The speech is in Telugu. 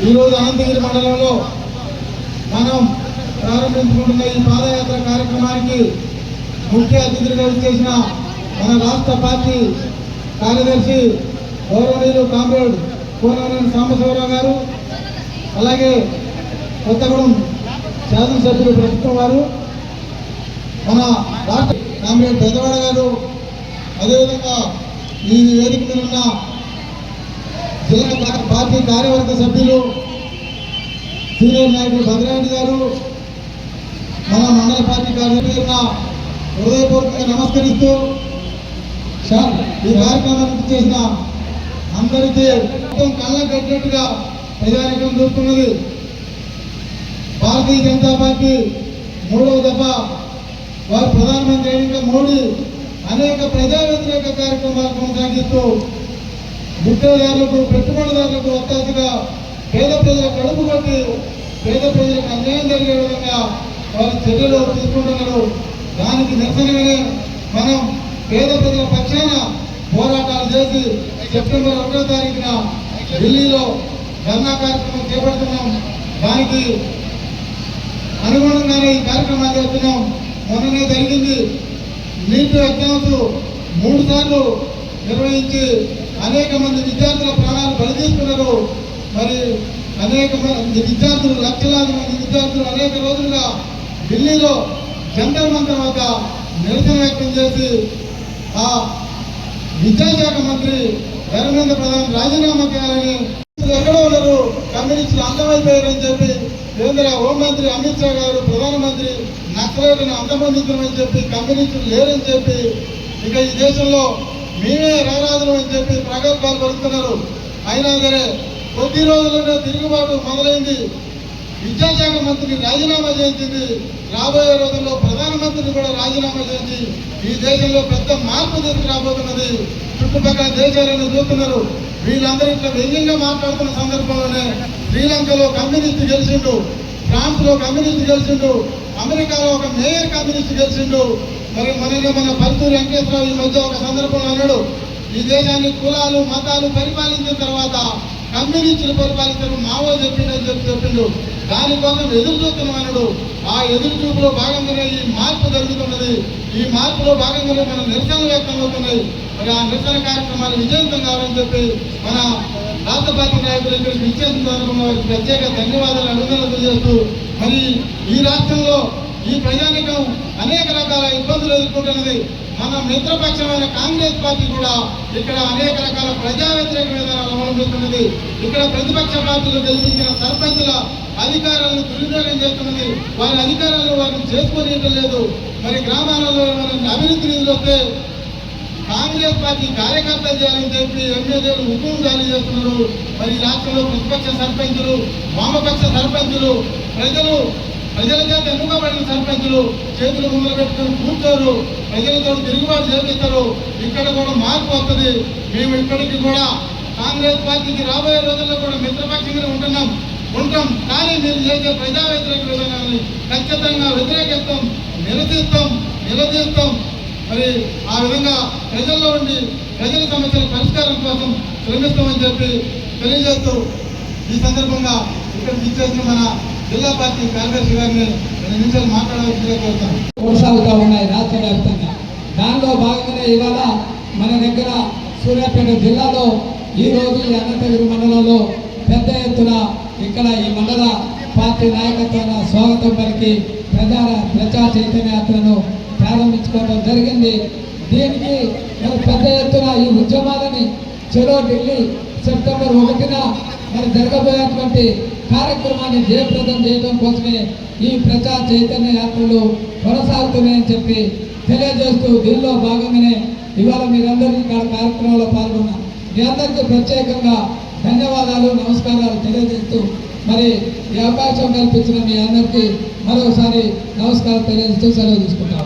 ఈరోజు అనంతగిరి మండలంలో మనం ప్రారంభించుకుంటున్న ఈ పాదయాత్ర కార్యక్రమానికి ముఖ్య అతిథులుగా చేసిన మన రాష్ట్ర పార్టీ కార్యదర్శి గౌరవనీయులు కామ్రేడ్ కోనవనేని సాంబశివరావు గారు, అలాగే కొత్తగూడెం శాసనసభ్యులు ప్రభుత్వం వారు, మన రాష్ట్ర కామ్రేడ్ పెద్దవాడ గారు, అదేవిధంగా ఈ వేదిక మీద ఉన్న జిల్లా పార్టీ కార్యవర్గ సభ్యులు సీనియర్ నాయకులు భద్రారెడ్డి గారు, మన మండల పార్టీ కార్యవర్గ హృదయపూర్వకంగా నమస్కరిస్తూ ఈ కార్యక్రమానికి చేసిన అందరికీ మొత్తం కళ్ళ కట్టినట్టుగా ప్రజానికం చూస్తున్నది. భారతీయ జనతా పార్టీ 3వ దఫా వారు ప్రధానమంత్రి అయిన మోడీ అనేక ప్రజా వ్యతిరేక కార్యక్రమాలు కొనసాగిస్తూ గుత్తేదారులకు, పెట్టుబడిదారులకు ఒత్తాసుగా పేద ప్రజల కడుపు కొట్టి పేద ప్రజలకు అన్యాయం జరిగే విధంగా వారు చర్యలు తీసుకుంటున్నారు. దానికి నిరసనగానే మనం పేద ప్రజల పక్షాన పోరాటాలు చేసి సెప్టెంబర్ 1వ తారీఖున ఢిల్లీలో ధర్నా కార్యక్రమం చేపడుతున్నాం. దానికి అనుగుణంగానే ఈ కార్యక్రమాలు చేస్తున్నాం. మొన్ననే జరిగింది నీట్ ఎగ్జామ్స్ 3 సార్లు నిర్వహించి అనేక మంది విద్యార్థుల ప్రాణాలు బలి తీసుకున్నారు. మరి అనేక మంది విద్యార్థులు, లక్షలాది మంది విద్యార్థులు అనేక రోజులుగా ఢిల్లీలో జంతర్ మంతర్ వద్ద నిరసన వ్యక్తం చేసి ఆ విద్యాశాఖ మంత్రి ధర్మేంద్ర ప్రధాన్ రాజీనామా చేయాలని, ఎక్కడో ఉన్నారు కమ్యూనిస్టులు అంతమైపోయారని చెప్పి కేంద్ర హోంమంత్రి అమిత్ షా గారు, ప్రధానమంత్రి నక్సలైట్లను అంతమొందించమని చెప్పి, కమ్యూనిస్టులు లేరని చెప్పి, ఇక ఈ దేశంలో మేమే రారాజులు అని చెప్పి ప్రగల్భాలు పలుకుతున్నారు. అయినా సరే కొద్ది రోజుల్లోనే తిరుగుబాటు మొదలైంది. విద్యాశాఖ మంత్రిని రాజీనామా చేయించింది. రాబోయే రోజుల్లో ప్రధానమంత్రిని కూడా రాజీనామా చేసి ఈ దేశంలో పెద్ద మార్పు తీసుకురాబోతున్నది. చుట్టుపక్కల దేశాలను చూస్తున్నారు. వీళ్ళందరూ ఇట్లా వ్యంగ్యంగా మాట్లాడుతున్న సందర్భంలోనే శ్రీలంకలో కమ్యూనిస్ట్ గెలిచిండు, ఫ్రాన్స్లో కమ్యూనిస్ట్ గెలిచిండు, అమెరికాలో ఒక మేయర్ కమ్యూనిస్ట్ గెలిచిండు. మరి మన పరుచూరు వెంకటేశ్వరరావు ఈ మధ్య ఒక సందర్భంలో అన్నాడు, ఈ దేశాన్ని కులాలు మతాలు పరిపాలించిన తర్వాత కమ్యూనిస్టులు పరిపాలించడం మావో చెప్పిండని చెప్పిండు. దానికోసం ఎదురు చూస్తున్నాడు. ఆ ఎదురు చూపులో భాగంగానే ఈ మార్పు జరుగుతున్నది. ఈ మార్పులో భాగంగానే మన నిరసనలు వ్యక్తం అవుతున్నాయి. మరి ఆ నిరసన కార్యక్రమాలు విజయవంతం కావాలని చెప్పి మన రాష్ట్ర పార్టీ నాయకులు ఇక్కడికి ఇచ్చేసిన సందర్భంగా ప్రత్యేక ధన్యవాదాలు, అభినందనలు తెలియజేస్తూ, మరి ఈ రాష్ట్రంలో ఈ ప్రజానికం అనేక రకాల ఇబ్బందులు ఎదుర్కొంటున్నది. మన మిత్రపక్షమైన కాంగ్రెస్ పార్టీ కూడా ఇక్కడ అనేక రకాల ప్రజా వ్యతిరేక విధానాలు అవలంబిస్తున్నది. ఇక్కడ ప్రతిపక్ష పార్టీలు గెలిపించిన సర్పంచుల అధికారాలను దుర్వినియోగం చేస్తున్నది. వారి అధికారాలను వారిని చేసుకోనియటం లేదు. మరి గ్రామాలలో అభివృద్ధి నిధులు వస్తే కాంగ్రెస్ పార్టీ కార్యకర్తలు చేయాలని చెప్పి ఎమ్మెల్యేలు హుకుం జారీ చేస్తున్నారు. మరి ఈ రాష్ట్రంలో ప్రతిపక్ష సర్పంచులు, వామపక్ష సర్పంచులు, ప్రజల చేత ఎన్నుకోబడిన సర్పంచులు చేతులు ముందులు పెట్టుకుని కూర్చోరు, ప్రజలతో తిరుగుబాటు చేపిస్తారు. ఇక్కడ కూడా మార్పు వస్తుంది. మేము ఇప్పటికీ కూడా కాంగ్రెస్ పార్టీకి రాబోయే రోజుల్లో కూడా మిత్రపక్షంగా ఉంటాం. కానీ మీరు చేసే ప్రజా వ్యతిరేక విధానాన్ని ఖచ్చితంగా వ్యతిరేకిస్తాం, నిలదీస్తాం. మరి ఆ విధంగా ప్రజల్లో ఉండి ప్రజల సమస్యల పరిష్కారం కోసం శ్రమిస్తామని చెప్పి తెలియజేస్తూ ఈ సందర్భంగా ఇక్కడ ఇచ్చేసిన మన జిల్లా పార్టీ కార్యదర్శి గారిని 2 నిమిషాలు మాట్లాడవలసిందిగా కోరుతాను. కొనసాగుతూ ఉన్నాయి రాష్ట్ర వ్యాప్తంగా. దానిలో భాగంగానే ఇవాళ మన దగ్గర సూర్యాపేట జిల్లాలో ఈరోజు అనంతగిరి మండలంలో పెద్ద ఎత్తున ఇక్కడ ఈ మండల పార్టీ నాయకత్వాల స్వాగతం పలికి ప్రచార చైతన్య యాత్రను ప్రారంభించుకోవడం జరిగింది. దీనికి పెద్ద ఎత్తున ఈ ఉద్యమాలని చెరో ఢిల్లీ సెప్టెంబర్ 1న మరి జరగబోయేటువంటి కార్యక్రమాన్ని జయప్రదం చేయడం కోసమే ఈ ప్రచార చైతన్య యాత్రలు కొనసాగుతున్నాయని చెప్పి తెలియజేస్తూ, దీనిలో భాగంగానే ఇవాళ మీరందరూ ఇక్కడ కార్యక్రమంలో పాల్గొన్నారు. మీ అందరికీ ప్రత్యేకంగా ధన్యవాదాలు, నమస్కారాలు తెలియజేస్తూ, మరి ఈ అవకాశం కల్పించిన మీ అందరికీ మరోసారి నమస్కారం తెలియజేస్తూ సెలవు తీసుకుంటాం.